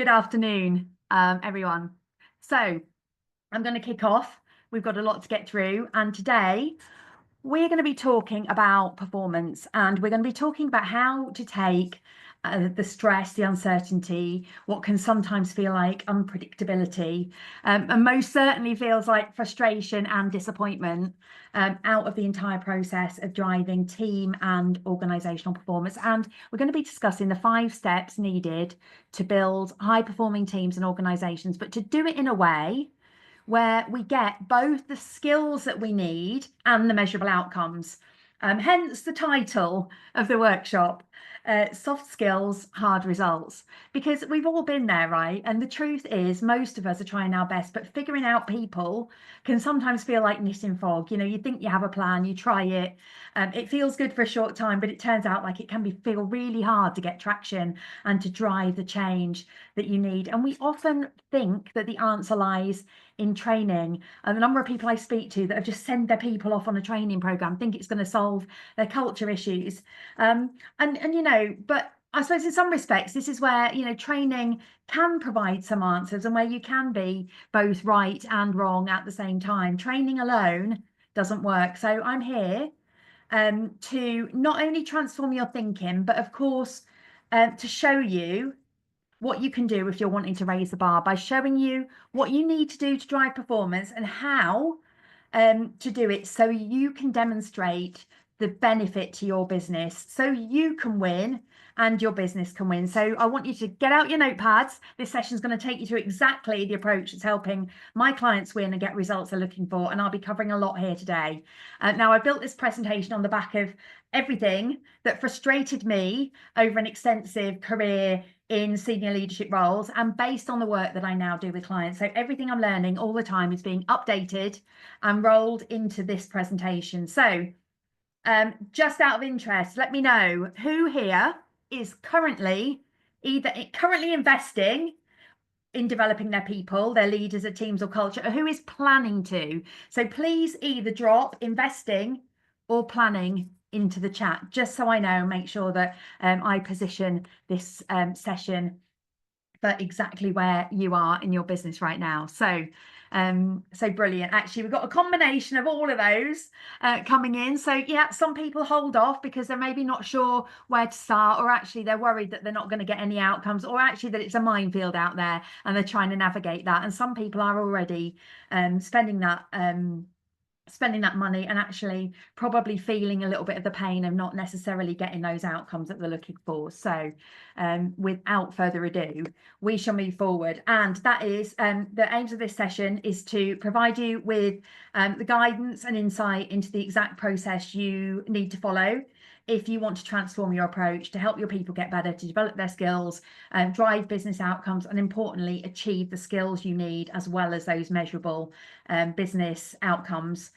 Good afternoon, everyone. So I'm going to kick off. We've got a lot to get through, and today we're going to be talking about performance, and we're going to be talking about how to take the stress, the uncertainty, what can sometimes feel like unpredictability, and most certainly feels like frustration and disappointment out of the entire process of driving team and organisational performance. And we're going to be discussing the 5 steps needed to build high-performing teams and organisations, but to do it in a way where we get both the skills that we need and the measurable outcomes. Hence the title of the workshop, Soft Skills, Hard Results, because we've all been there, right? And the truth is most of us are trying our best, but figuring out people can sometimes feel like knitting fog. You know, you think you have a plan, you try it, it feels good for a short time, but it turns out like it can feel really hard to get traction and to drive the change that you need. And we often think that the answer lies in training. And the number of people I speak to that have just sent their people off on a training program think it's going to solve their culture issues. And you know, but I suppose in some respects, this is where, you know, training can provide some answers and where you can be both right and wrong at the same time. Training alone doesn't work. So I'm here to not only transform your thinking, but of course, to show you what you can do if you're wanting to raise the bar by showing you what you need to do to drive performance and how to do it so you can demonstrate the benefit to your business so you can win and your business can win. So I want you to get out your notepads. This session is going to take you through exactly the approach that's helping my clients win and get results they're looking for. And I'll be covering a lot here today. Now, I built this presentation on the back of everything that frustrated me over an extensive career in senior leadership roles and based on the work that I now do with clients. So everything I'm learning all the time is being updated and rolled into this presentation. So just out of interest, let me know who here is currently investing in developing their people, their leaders, their teams or culture, or who is planning to. So please either drop investing or planning into the chat, just so I know and make sure that I position this session for exactly where you are in your business right now. So brilliant. Actually, we've got a combination of all of those coming in. So yeah, some people hold off because they're maybe not sure where to start, or actually they're worried that they're not going to get any outcomes, or actually that it's a minefield out there and they're trying to navigate that. And some people are already spending that money and actually probably feeling a little bit of the pain of not necessarily getting those outcomes that they're looking for. So without further ado, we shall move forward. And that is the aims of this session is to provide you with the guidance and insight into the exact process you need to follow if you want to transform your approach to help your people get better, to develop their skills, drive business outcomes, and importantly, achieve the skills you need as well as those measurable business outcomes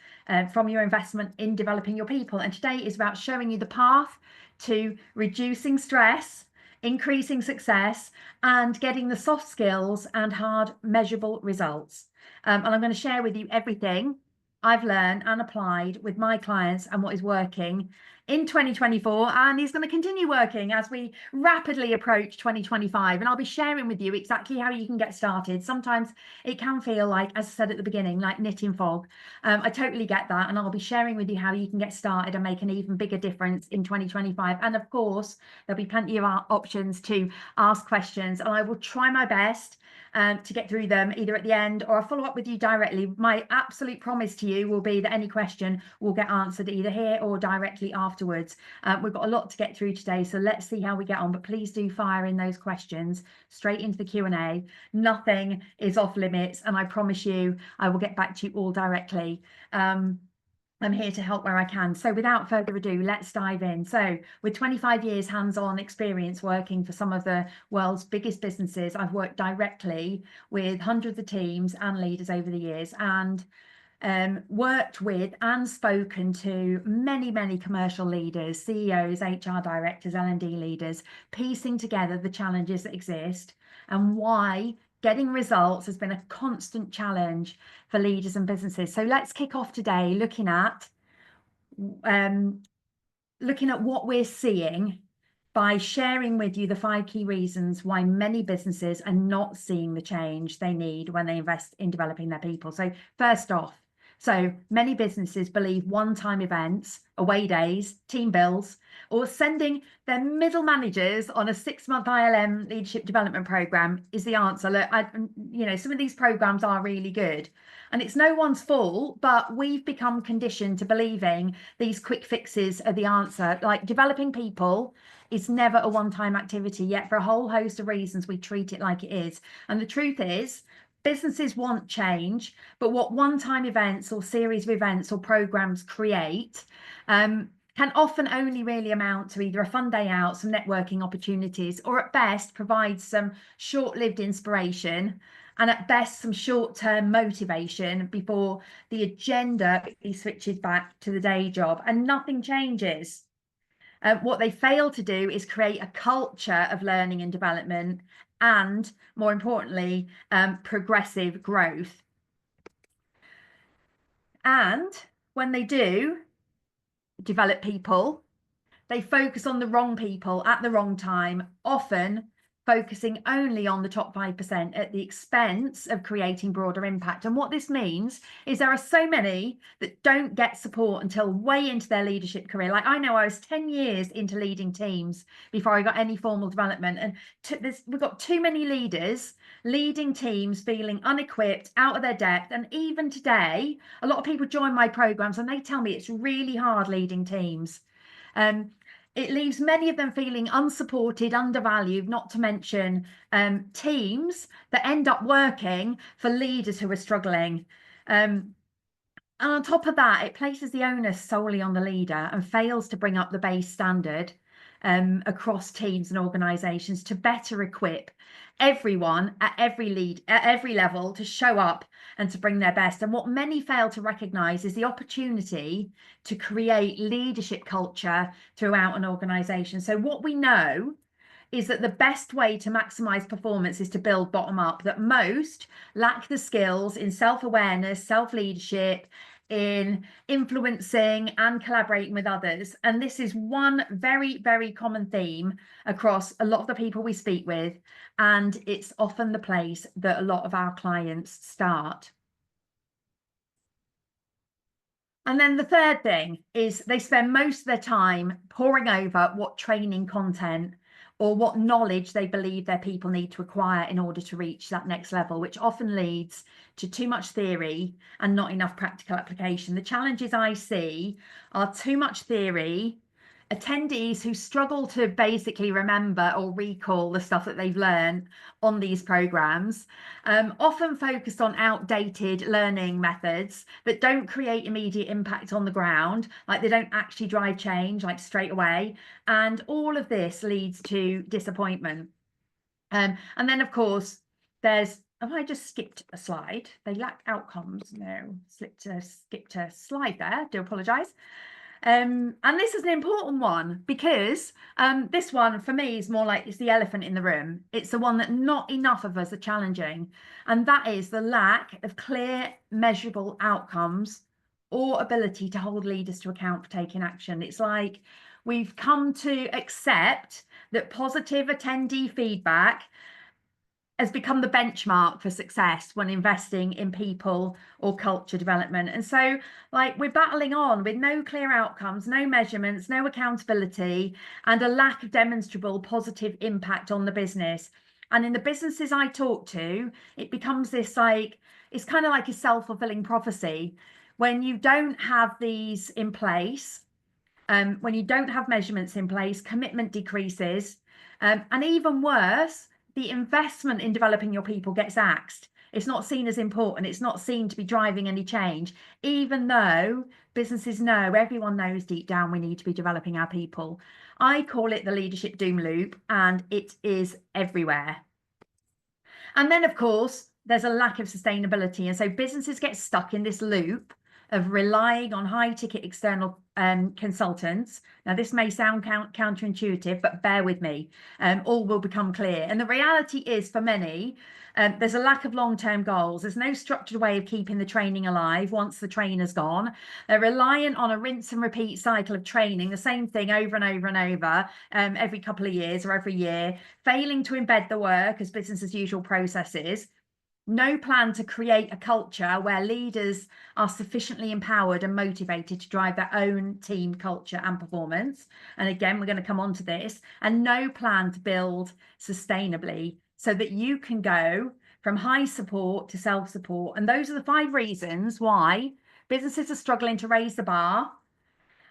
from your investment in developing your people. And today is about showing you the path to reducing stress, increasing success, and getting the soft skills and hard measurable results. And I'm going to share with you everything I've learned and applied with my clients and what is working in 2024 and is going to continue working as we rapidly approach 2025. And I'll be sharing with you exactly how you can get started. Sometimes it can feel like, as I said at the beginning, like knitting fog. I totally get that. And I'll be sharing with you how you can get started and make an even bigger difference in 2025. And of course, there'll be plenty of options to ask questions. And I will try my best to get through them either at the end or I'll follow up with you directly. My absolute promise to you will be that any question will get answered either here or directly afterwards. We've got a lot to get through today, so let's see how we get on. But please do fire in those questions straight into the Q&A. Nothing is off limits, and I promise you I will get back to you all directly. I'm here to help where I can. So without further ado, let's dive in. So with 25 years hands-on experience working for some of the world's biggest businesses, I've worked directly with hundreds of teams and leaders over the years and worked with and spoken to many commercial leaders, CEOs, HR directors, L&D leaders, piecing together the challenges that exist and why getting results has been a constant challenge for leaders and businesses. So let's kick off today looking at what we're seeing by sharing with you the 5 key reasons why many businesses are not seeing the change they need when they invest in developing their people. So first off, so many businesses believe one-time events, away days, team builds, or sending their middle managers on a 6-month ILM leadership development program is the answer. Look, some of these programs are really good, and it's no one's fault, but we've become conditioned to believing these quick fixes are the answer. Like, developing people is never a one-time activity, yet for a whole host of reasons we treat it like it is. And the truth is, businesses want change, but what one-time events or series of events or programs create can often only really amount to either a fun day out, some networking opportunities, or at best provide some short-lived inspiration, and at best some short-term motivation before the agenda switches back to the day job and nothing changes. What they fail to do is create a culture of learning and development, and more importantly, progressive growth. And when they do develop people, they focus on the wrong people at the wrong time, often focusing only on the top 5% at the expense of creating broader impact. And what this means is there are so many that don't get support until way into their leadership career. Like, I know I was 10 years into leading teams before I got any formal development. And we've got too many leaders leading teams feeling unequipped, out of their depth. And even today, a lot of people join my programs and they tell me it's really hard leading teams. It leaves many of them feeling unsupported, undervalued, not to mention teams that end up working for leaders who are struggling. And on top of that, it places the onus solely on the leader and fails to bring up the base standard across teams and organisations to better equip everyone at every level to show up and to bring their best. And what many fail to recognise is the opportunity to create leadership culture throughout an organisation. So what we know is that the best way to maximise performance is to build bottom up, that most lack the skills in self-awareness, self-leadership, in influencing and collaborating with others. And this is one very, very common theme across a lot of the people we speak with. And it's often the place that a lot of our clients start. And then the third thing is they spend most of their time poring over what training content or what knowledge they believe their people need to acquire in order to reach that next level, which often leads to too much theory and not enough practical application. The challenges I see are too much theory, attendees who struggle to basically remember or recall the stuff that they've learned on these programs, often focused on outdated learning methods that don't create immediate impact on the ground, like they don't actually drive change like straight away. And all of this leads to disappointment. And then, of course, there's, have I just skipped a slide? They lack outcomes. No, skipped a slide there. Do apologise. And this is an important one because this one for me is more like it's the elephant in the room. It's the one that not enough of us are challenging, and that is the lack of clear, measurable outcomes or ability to hold leaders to account for taking action. It's like we've come to accept that positive attendee feedback has become the benchmark for success when investing in people or culture development. And so, like, we're battling on with no clear outcomes, no measurements, no accountability, and a lack of demonstrable positive impact on the business. And in the businesses I talk to, it becomes this, like, it's kind of like a self-fulfilling prophecy. When you don't have these in place, when you don't have measurements in place, commitment decreases, and even worse, the investment in developing your people gets axed. It's not seen as important. It's not seen to be driving any change, even though businesses know, everyone knows deep down we need to be developing our people. I call it the leadership doom loop, and it is everywhere. And then, of course, there's a lack of sustainability. And so businesses get stuck in this loop of relying on high ticket external consultants. Now, this may sound counterintuitive, but bear with me, all will become clear. And the reality is, for many, there's a lack of long-term goals. There's no structured way of keeping the training alive once the trainer's gone. They're reliant on a rinse and repeat cycle of training, the same thing over and over and over, every couple of years or every year, failing to embed the work as business as usual processes. No plan to create a culture where leaders are sufficiently empowered and motivated to drive their own team culture and performance. And again, we're going to come on to this. And no plan to build sustainably so that you can go from high support to self-support. And those are the 5 reasons why businesses are struggling to raise the bar.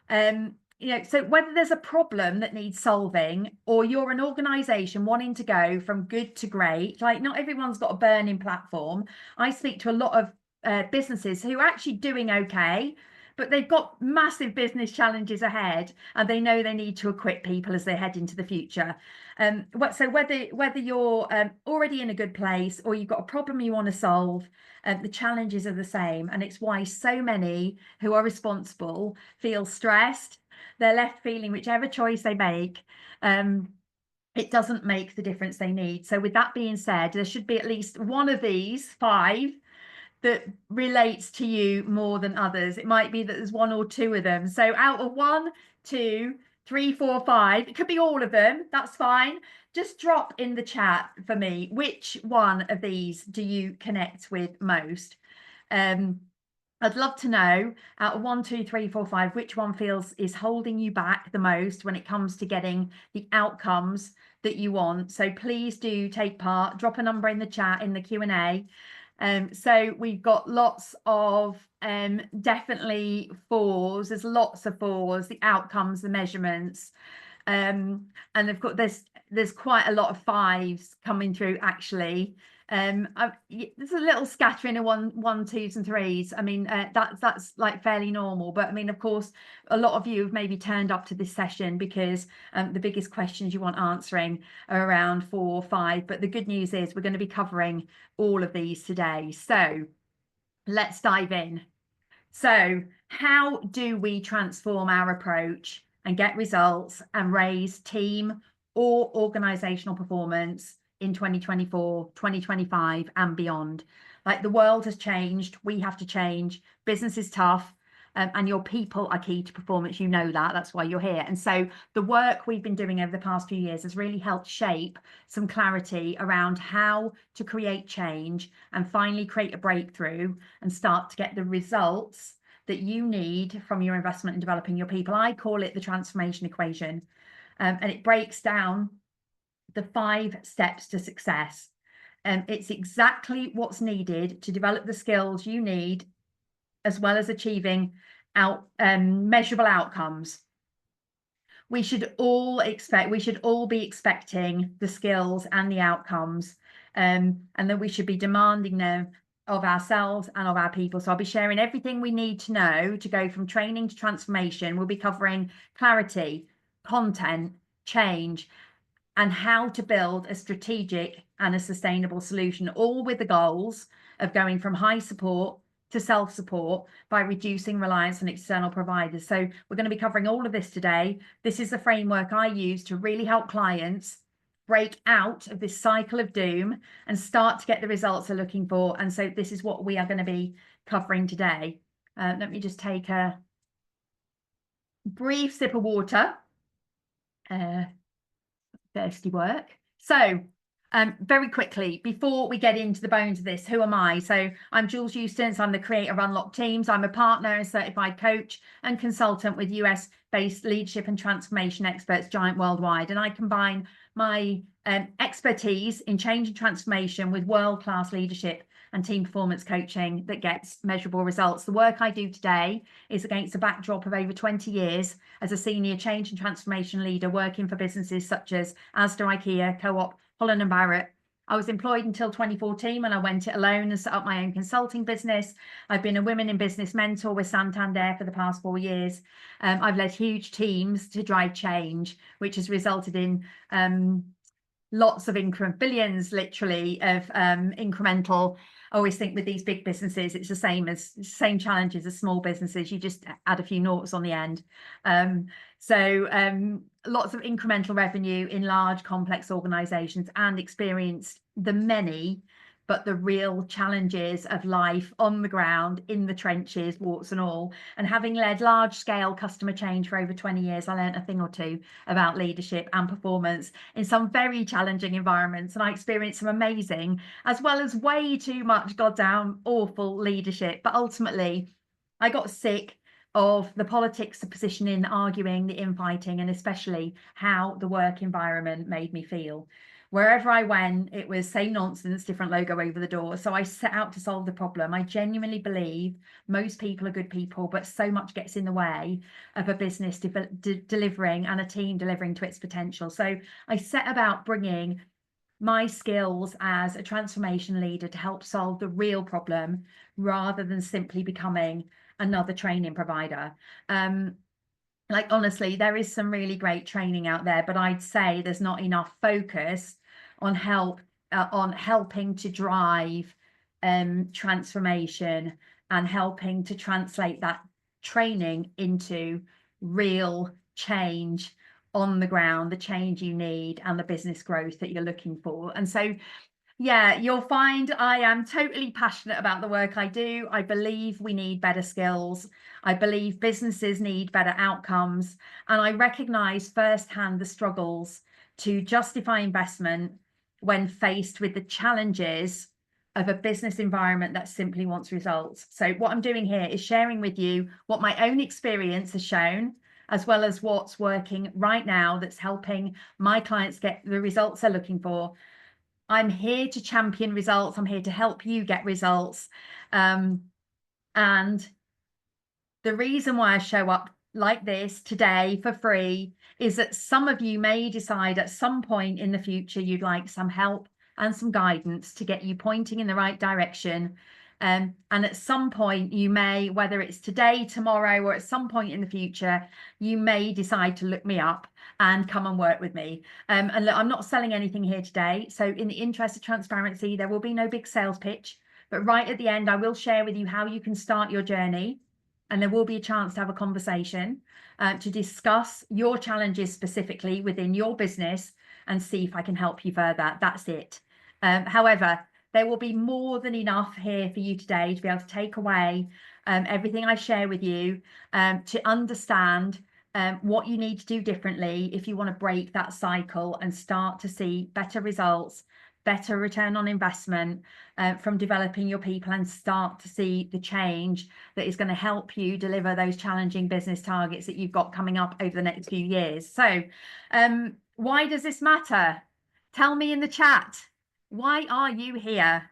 So whether there's a problem that needs solving, or you're an organization wanting to go from good to great, like not everyone's got a burning platform. I speak to a lot of businesses who are actually doing okay, but they've got massive business challenges ahead, and they know they need to equip people as they head into the future. So whether you're already in a good place or you've got a problem you want to solve, the challenges are the same. And it's why so many who are responsible feel stressed. They're left feeling whichever choice they make, it doesn't make the difference they need. So with that being said, there should be at least one of these 5 that relates to you more than others. It might be that there's 1 or 2 of them. So out of 1, 2, 3, 4, 5, it could be all of them. That's fine. Just drop in the chat for me, which one of these do you connect with most? I'd love to know, out of 1, 2, 3, 4, 5, which one feels is holding you back the most when it comes to getting the outcomes that you want. So please do take part. Drop a number in the chat, in the Q&A. So we've got lots of definitely 4s. There's lots of 4s, the outcomes, the measurements. And of course, there's quite a lot of 5s coming through, actually. There's a little scattering of 1, 2s and 3s. I mean, that's like fairly normal. But I mean, of course, a lot of you have maybe turned up to this session because the biggest questions you want answering are around 4 or 5. But the good news is we're going to be covering all of these today. So let's dive in. So how do we transform our approach and get results and raise team or organizational performance in 2024, 2025 and beyond? Like, the world has changed. We have to change. Business is tough. And your people are key to performance. You know that. That's why you're here. And so the work we've been doing over the past few years has really helped shape some clarity around how to create change and finally create a breakthrough and start to get the results that you need from your investment in developing your people. I call it the transformation equation. And it breaks down the 5 steps to success. It's exactly what's needed to develop the skills you need, as well as achieving measurable outcomes. We should all be expecting the skills and the outcomes, and that we should be demanding them of ourselves and of our people. So I'll be sharing everything we need to know to go from training to transformation. We'll be covering clarity, content, change, and how to build a strategic and a sustainable solution, all with the goals of going from high support to self-support by reducing reliance on external providers. So we're going to be covering all of this today. This is the framework I use to really help clients break out of this cycle of doom and start to get the results they're looking for. And so this is what we are going to be covering today. Let me just take a brief sip of water. Thirsty work. So very quickly, before we get into the bones of this, who am I? So I'm Jules Eustace. I'm the creator of Unlock Teams. I'm a partner and certified coach and consultant with US-based leadership and transformation experts, Giant Worldwide. And I combine my expertise in change and transformation with world-class leadership and team performance coaching that gets measurable results. The work I do today is against a backdrop of over 20 years as a senior change and transformation leader working for businesses such as Asda, IKEA, Co-op, Holland and Barrett. I was employed until 2014 when I went it alone and set up my own consulting business. I've been a women in business mentor with Santander for the past 4 years. I've led huge teams to drive change, which has resulted in lots of billions literally of incremental. I always think with these big businesses, it's the same challenges as small businesses. You just add a few noughts on the end. Lots of incremental revenue in large, complex organizations, and experienced the many, but the real challenges of life on the ground, in the trenches, warts and all. And having led large scale customer change for over 20 years, I learned a thing or two about leadership and performance in some very challenging environments. And I experienced some amazing, as well as way too much goddamn awful leadership. But ultimately, I got sick of the politics, the positioning, arguing, the infighting, and especially how the work environment made me feel. Wherever I went, it was same nonsense, different logo over the door. So I set out to solve the problem. I genuinely believe most people are good people, but so much gets in the way of a business delivering and a team delivering to its potential. So I set about bringing my skills as a transformation leader to help solve the real problem rather than simply becoming another training provider. Like, honestly, there is some really great training out there, but I'd say there's not enough focus on helping to drive transformation and helping to translate that training into real change on the ground, the change you need and the business growth that you're looking for. And so, yeah, you'll find I am totally passionate about the work I do. I believe we need better skills. I believe businesses need better outcomes. And I recognize firsthand the struggles to justify investment when faced with the challenges of a business environment that simply wants results. So what I'm doing here is sharing with you what my own experience has shown, as well as what's working right now that's helping my clients get the results they're looking for. I'm here to champion results. I'm here to help you get results. And the reason why I show up like this today for free is that some of you may decide at some point in the future you'd like some help and some guidance to get you pointing in the right direction. And at some point you may, whether it's today, tomorrow, or at some point in the future, you may decide to look me up and come and work with me. And look, I'm not selling anything here today. So in the interest of transparency, there will be no big sales pitch, but right at the end, I will share with you how you can start your journey. And there will be a chance to have a conversation to discuss your challenges specifically within your business and see if I can help you further. That's it. However, there will be more than enough here for you today to be able to take away everything I share with you to understand what you need to do differently if you want to break that cycle and start to see better results, better return on investment from developing your people, and start to see the change that is going to help you deliver those challenging business targets that you've got coming up over the next few years. So why does this matter? Tell me in the chat. Why are you here?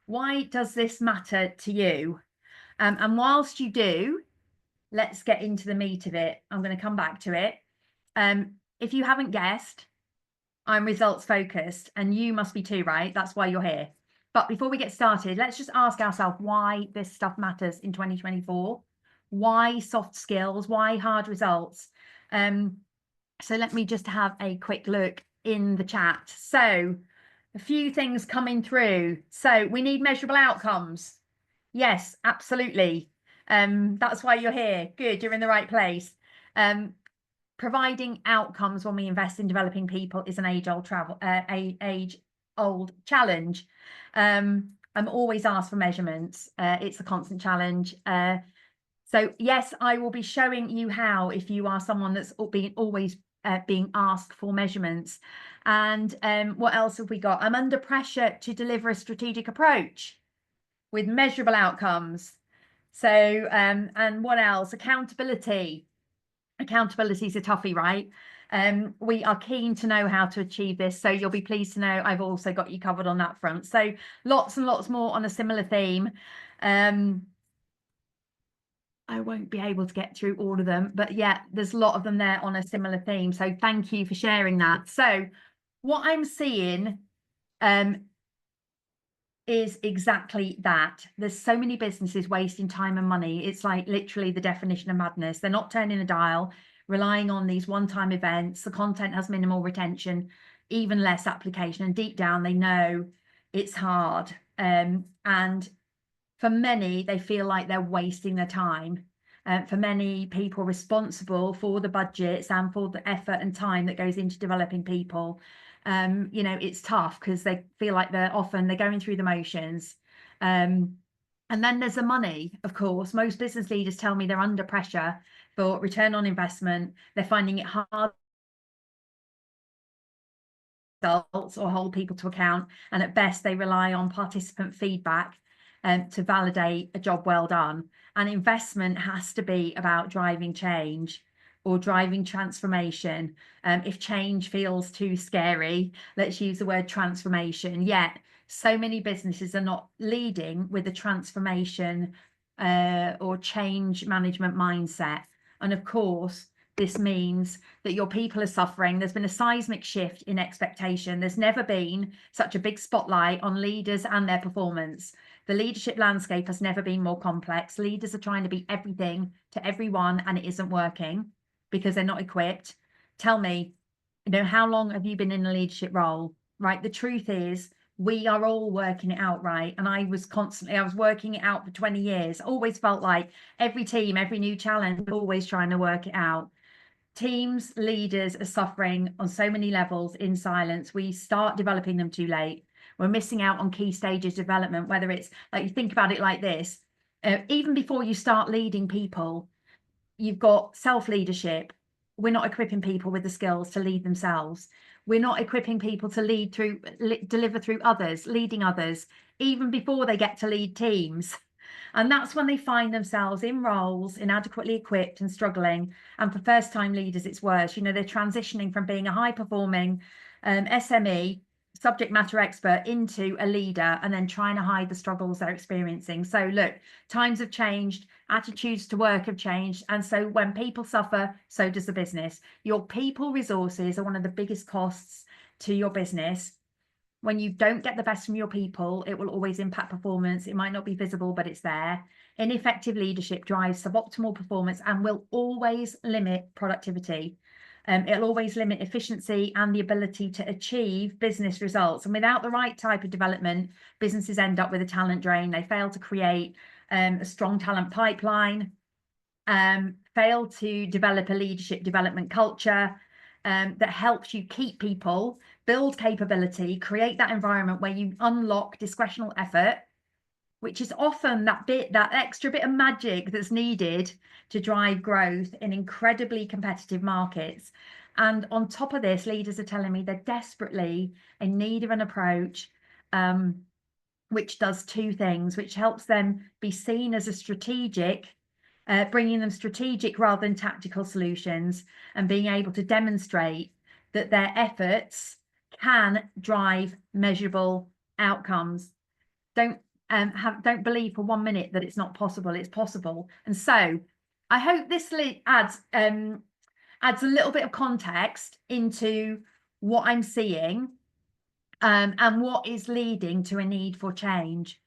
Why does this matter to you? And whilst you do, let's get into the meat of it. I'm going to come back to it. If you haven't guessed, I'm results focused, and you must be too, right? That's why you're here. But before we get started, let's just ask ourselves why this stuff matters in 2024. Why soft skills? Why hard results? So let me just have a quick look in the chat. So a few things coming through. So we need measurable outcomes. Yes, absolutely. That's why you're here. Good, you're in the right place. Providing outcomes when we invest in developing people is an age-old challenge. I'm always asked for measurements. It's a constant challenge. So yes, I will be showing you how, if you are someone that's always being asked for measurements. And what else have we got? I'm under pressure to deliver a strategic approach with measurable outcomes. So and what else? Accountability. Accountability is a toughie, right? We are keen to know how to achieve this, so you'll be pleased to know I've also got you covered on that front. So lots and lots more on a similar theme. I won't be able to get through all of them, but yeah, there's a lot of them there on a similar theme. So thank you for sharing that. So what I'm seeing is exactly that. There's so many businesses wasting time and money. It's like literally the definition of madness. They're not turning the dial, relying on these one-time events. The content has minimal retention. even less application. And deep down, they know it's hard. And for many, they feel like they're wasting their time. For many people responsible for the budgets and for the effort and time that goes into developing people, you know, it's tough because they feel like they're going through the motions. And then there's the money, of course. Most business leaders tell me they're under pressure for return on investment. They're finding it hard results or hold people to account. And at best, they rely on participant feedback to validate a job well done. And investment has to be about driving change or driving transformation. If change feels too scary, let's use the word transformation. Yet so many businesses are not leading with a transformation or change management mindset. And of course, this means that your people are suffering. There's been a seismic shift in expectation. There's never been such a big spotlight on leaders and their performance. The leadership landscape has never been more complex. Leaders are trying to be everything to everyone, and it isn't working because they're not equipped. Tell me, you know, how long have you been in a leadership role, right? The truth is, we are all working it out, right? And I was working it out for 20 years. Always felt like every team, every new challenge, always trying to work it out. Teams, leaders are suffering on so many levels in silence. We start developing them too late. We're missing out on key stages of development, whether it's like, you think about it like this, even before you start leading people, you've got self-leadership. We're not equipping people with the skills to lead themselves. We're not equipping people to deliver through others, leading others, even before they get to lead teams. And that's when they find themselves in roles, inadequately equipped and struggling. And for first-time leaders, it's worse. You know, they're transitioning from being a high-performing SME, subject matter expert, into a leader, and then trying to hide the struggles they're experiencing. So look, times have changed, attitudes to work have changed. And so when people suffer, so does the business. Your people resources are one of the biggest costs to your business. When you don't get the best from your people, it will always impact performance. It might not be visible, but it's there. Ineffective leadership drives suboptimal performance and will always limit productivity. It'll always limit efficiency and the ability to achieve business results. And without the right type of development, businesses end up with a talent drain. They fail to create a strong talent pipeline, fail to develop a leadership development culture that helps you keep people, build capability, create that environment where you unlock discretional effort, which is often that extra bit of magic that's needed to drive growth in incredibly competitive markets. And on top of this, leaders are telling me they're desperately in need of an approach which does two things, which helps them be seen as a strategic, bringing them strategic rather than tactical solutions, and being able to demonstrate that their efforts can drive measurable outcomes. Don't believe for 1 minute that it's not possible. It's possible. And so I hope this adds a little bit of context into what I'm seeing and what is leading to a need for change.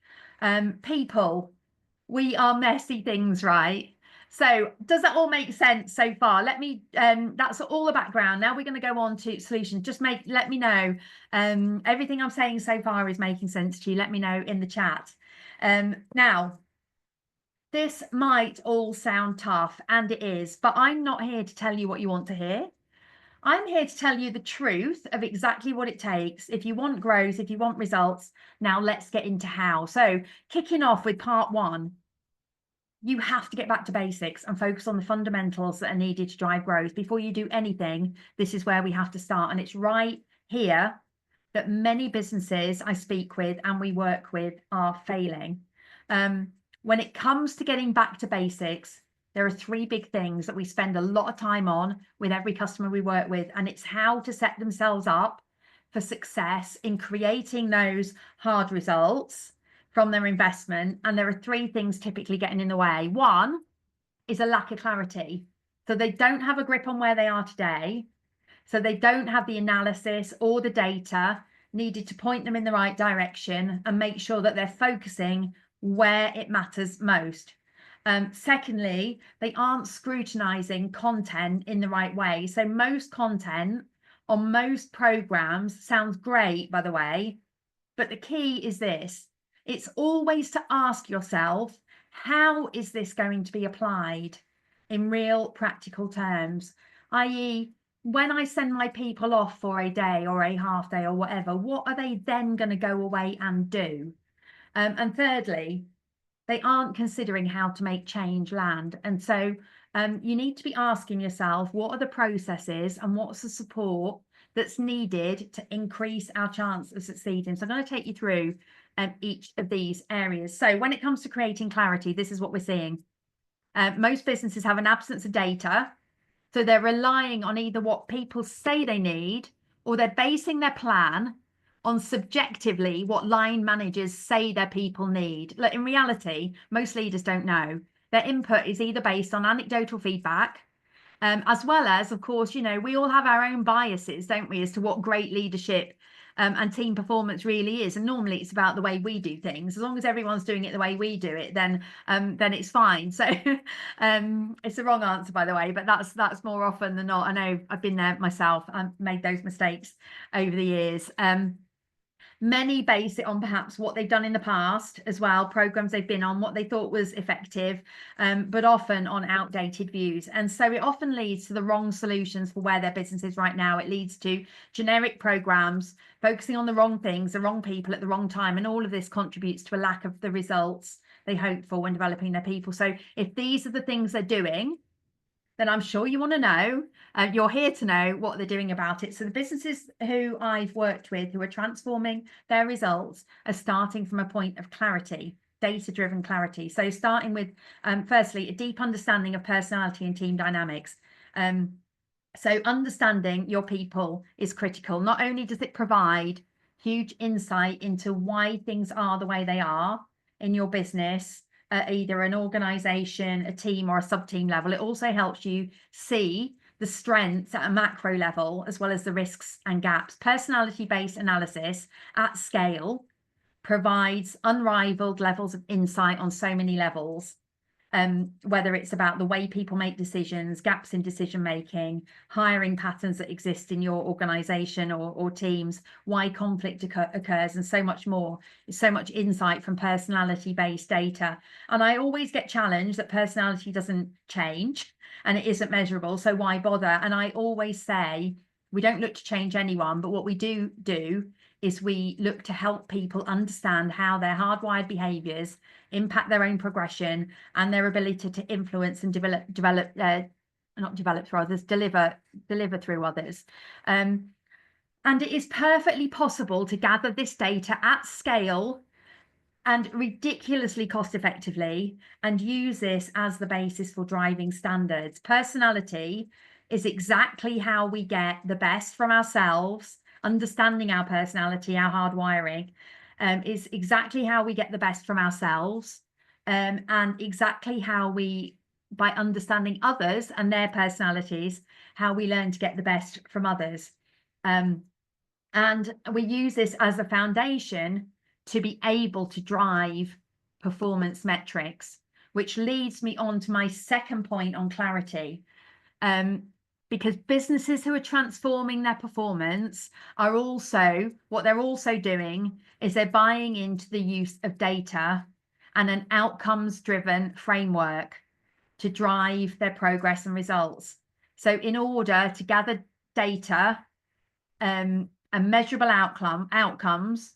People, we are messy things, right? So does that all make sense so far? Let me, that's all the background. Now we're going to go on to solutions. Just let me know. Everything I'm saying so far is making sense to you. Let me know in the chat. Now, this might all sound tough, and it is, but I'm not here to tell you what you want to hear. I'm here to tell you the truth of exactly what it takes. If you want growth, if you want results, now let's get into how. So kicking off with part one, you have to get back to basics and focus on the fundamentals that are needed to drive growth. Before you do anything, this is where we have to start. And it's right here that many businesses I speak with and we work with are failing. When it comes to getting back to basics, there are three big things that we spend a lot of time on with every customer we work with, and it's how to set themselves up for success in creating those hard results from their investment. And there are three things typically getting in the way. One is a lack of clarity. So they don't have a grip on where they are today. So they don't have the analysis or the data needed to point them in the right direction and make sure that they're focusing where it matters most. Secondly, they aren't scrutinizing content in the right way. So most content on most programs sounds great, by the way, but the key is this. It's always to ask yourself, how is this going to be applied in real practical terms? i.e., when I send my people off for a day or a half day or whatever, what are they then going to go away and do? And thirdly, they aren't considering how to make change land. And so you need to be asking yourself, what are the processes and what's the support that's needed to increase our chance of succeeding? So I'm going to take you through each of these areas. So when it comes to creating clarity, this is what we're seeing. Most businesses have an absence of data. So they're relying on either what people say they need, or they're basing their plan on subjectively what line managers say their people need. Look, in reality, most leaders don't know. Their input is either based on anecdotal feedback, as well as, of course, you know, we all have our own biases, don't we, as to what great leadership and team performance really is. And normally it's about the way we do things. As long as everyone's doing it the way we do it, then it's fine. So it's the wrong answer, by the way, but that's more often than not. I know I've been there myself. I've made those mistakes over the years. Many base it on perhaps what they've done in the past as well, programs they've been on, what they thought was effective, but often on outdated views. And so it often leads to the wrong solutions for where their business is right now. It leads to generic programs, focusing on the wrong things, the wrong people at the wrong time. And all of this contributes to a lack of the results they hope for when developing their people. So if these are the things they're doing, then I'm sure you want to know, you're here to know what they're doing about it. So the businesses who I've worked with who are transforming their results are starting from a point of clarity, data-driven clarity. So starting with, firstly, a deep understanding of personality and team dynamics. So understanding your people is critical. Not only does it provide huge insight into why things are the way they are in your business, either an organization, a team, or a sub-team level, it also helps you see the strengths at a macro level, as well as the risks and gaps. Personality-based analysis at scale provides unrivaled levels of insight on so many levels. Whether it's about the way people make decisions, gaps in decision making, hiring patterns that exist in your organization or teams, why conflict occurs, and so much more. It's so much insight from personality-based data. And I always get challenged that personality doesn't change and it isn't measurable, so why bother? And I always say, we don't look to change anyone, but what we do is we look to help people understand how their hardwired behaviors impact their own progression and their ability to influence and deliver through others. And it is perfectly possible to gather this data at scale and ridiculously cost effectively and use this as the basis for driving standards. Personality is exactly how we get the best from ourselves. Understanding our personality, our hardwiring, is exactly how we get the best from ourselves, and exactly how we, by understanding others and their personalities, how we learn to get the best from others. And we use this as a foundation to be able to drive performance metrics, which leads me on to my second point on clarity. Because businesses who are transforming their performance are also, what they're also doing is they're buying into the use of data and an outcomes-driven framework to drive their progress and results. So in order to gather data and measurable outcomes,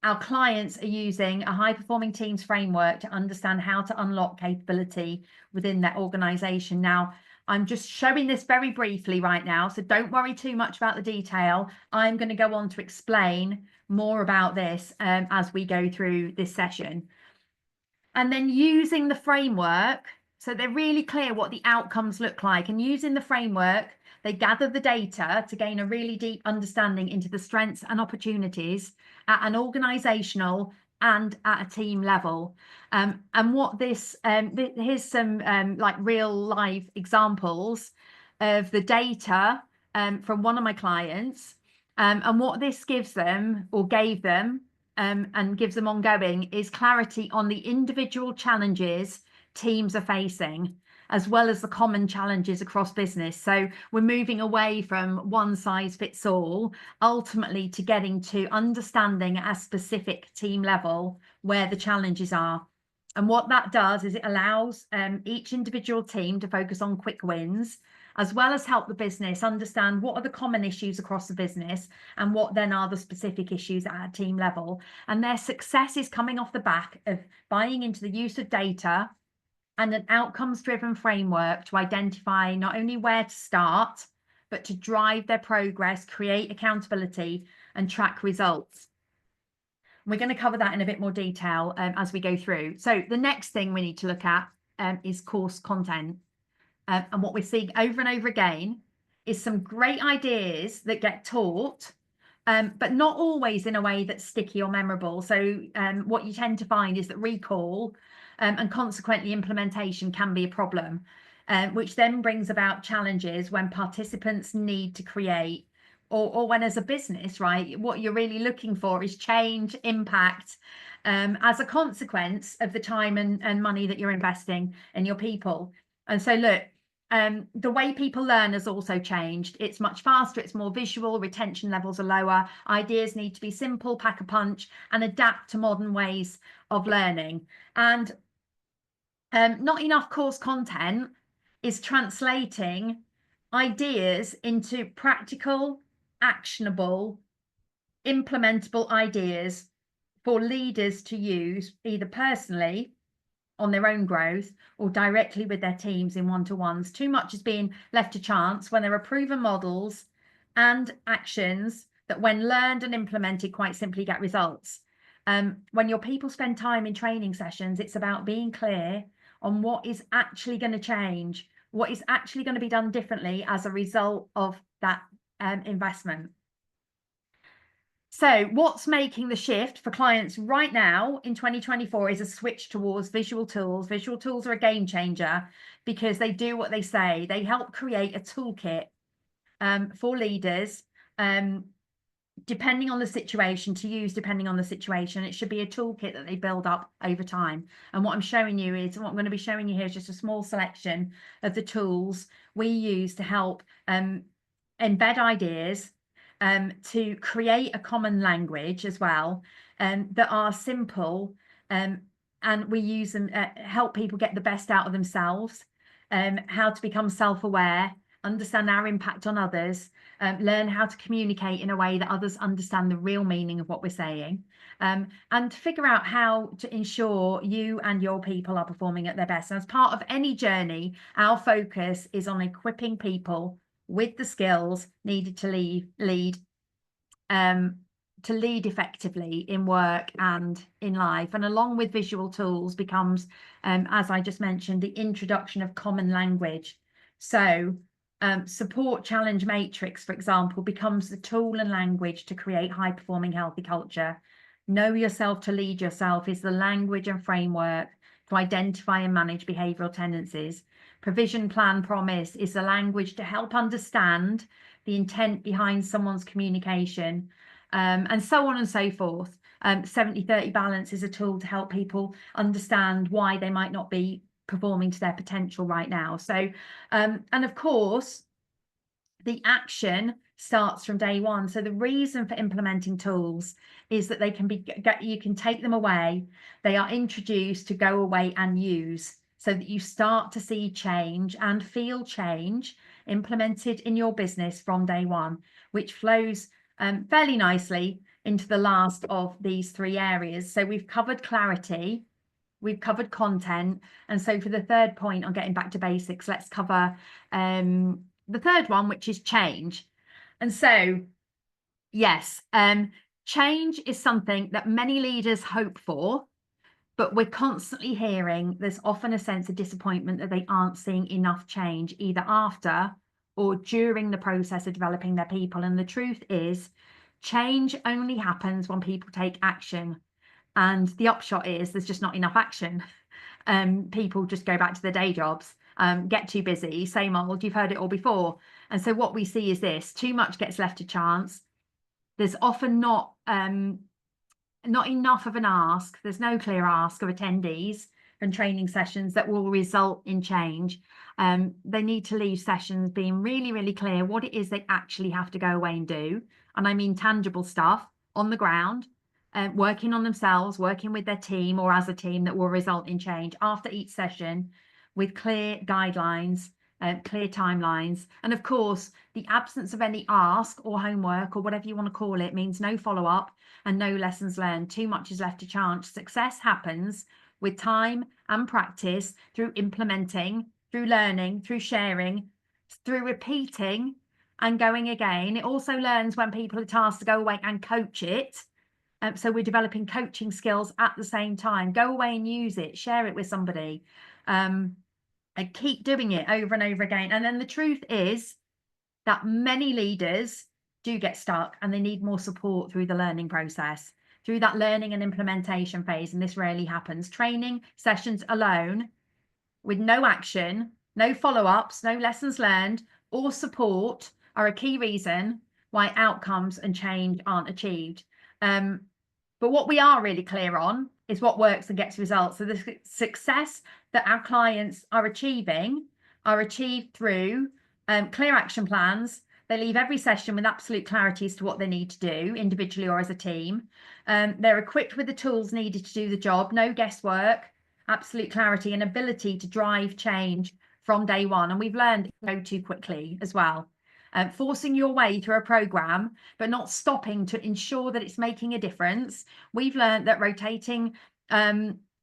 our clients are using a high-performing teams framework to understand how to unlock capability within their organization. Now, I'm just showing this very briefly right now, so don't worry too much about the detail. I'm going to go on to explain more about this as we go through this session. And then using the framework, so they're really clear what the outcomes look like, and using the framework, they gather the data to gain a really deep understanding into the strengths and opportunities at an organizational and at a team level. And what this, here's some like real life examples of the data from one of my clients. And what this gives them, or gave them, and gives them ongoing, is clarity on the individual challenges teams are facing. as well as the common challenges across business. So we're moving away from one size fits all, ultimately to getting to understanding at a specific team level where the challenges are. And what that does is it allows each individual team to focus on quick wins, as well as help the business understand what are the common issues across the business and what then are the specific issues at a team level. And their success is coming off the back of buying into the use of data and an outcomes-driven framework to identify not only where to start, but to drive their progress, create accountability, and track results. We're going to cover that in a bit more detail as we go through. So the next thing we need to look at is course content. And what we're seeing over and over again is some great ideas that get taught, but not always in a way that's sticky or memorable. So what you tend to find is that recall and consequently implementation can be a problem, which then brings about challenges when participants need to create, or when as a business, right, what you're really looking for is change, impact, as a consequence of the time and money that you're investing in your people. And so look, the way people learn has also changed. It's much faster, it's more visual, retention levels are lower, ideas need to be simple, pack a punch, and adapt to modern ways of learning. And not enough course content is translating ideas into practical, actionable, implementable ideas for leaders to use either personally on their own growth or directly with their teams in one-to-ones. Too much is being left to chance when there are proven models and actions that when learned and implemented quite simply get results. When your people spend time in training sessions, it's about being clear on what is actually going to change, what is actually going to be done differently as a result of that investment. So what's making the shift for clients right now in 2024 is a switch towards visual tools. Visual tools are a game changer because they do what they say. They help create a toolkit for leaders, depending on the situation, to use depending on the situation. It should be a toolkit that they build up over time. And what I'm showing you is, what I'm going to be showing you here is just a small selection of the tools we use to help embed ideas, to create a common language as well, that are simple, and we use them help people get the best out of themselves, how to become self-aware, understand our impact on others, learn how to communicate in a way that others understand the real meaning of what we're saying, and figure out how to ensure you and your people are performing at their best. And as part of any journey, our focus is on equipping people with the skills needed to lead effectively in work and in life. And along with visual tools becomes, as I just mentioned, the introduction of common language. So support challenge matrix, for example, becomes the tool and language to create high performing healthy culture. Know yourself to lead yourself is the language and framework to identify and manage behavioral tendencies. Provision, plan, promise is the language to help understand the intent behind someone's communication, and so on and so forth. 70-30 balance is a tool to help people understand why they might not be performing to their potential right now. So, and of course, the action starts from day one. So the reason for implementing tools is that they can be, you can take them away. They are introduced to go away and use, so that you start to see change and feel change implemented in your business from day one, which flows fairly nicely into the last of these three areas. So we've covered clarity, we've covered content, and so for the third point on getting back to basics, let's cover the third one, which is change. And so yes, change is something that many leaders hope for, but we're constantly hearing there's often a sense of disappointment that they aren't seeing enough change either after or during the process of developing their people. And the truth is, change only happens when people take action. And the upshot is there's just not enough action. People just go back to their day jobs, get too busy, same old, you've heard it all before. And so what we see is this: too much gets left to chance. There's often not enough of an ask. There's no clear ask of attendees and training sessions that will result in change. They need to leave sessions being really, really clear what it is they actually have to go away and do. And I mean tangible stuff on the ground, working on themselves, working with their team or as a team that will result in change after each session with clear guidelines, clear timelines. And of course, the absence of any ask or homework or whatever you want to call it means no follow-up and no lessons learned. Too much is left to chance. Success happens with time and practice, through implementing, through learning, through sharing, through repeating and going again. It also learns when people are tasked to go away and coach it. So we're developing coaching skills at the same time. Go away and use it, share it with somebody, and keep doing it over and over again. And then the truth is that many leaders do get stuck and they need more support through the learning process, through that learning and implementation phase. And this rarely happens. Training sessions alone with no action, no follow-ups, no lessons learned or support are a key reason why outcomes and change aren't achieved. But what we are really clear on is what works and gets results. So the success that our clients are achieved through clear action plans. They leave every session with absolute clarity as to what they need to do individually or as a team. They're equipped with the tools needed to do the job, no guesswork, absolute clarity and ability to drive change from day one. And we've learned to go too quickly as well. Forcing your way through a program, but not stopping to ensure that it's making a difference. We've learned that rotating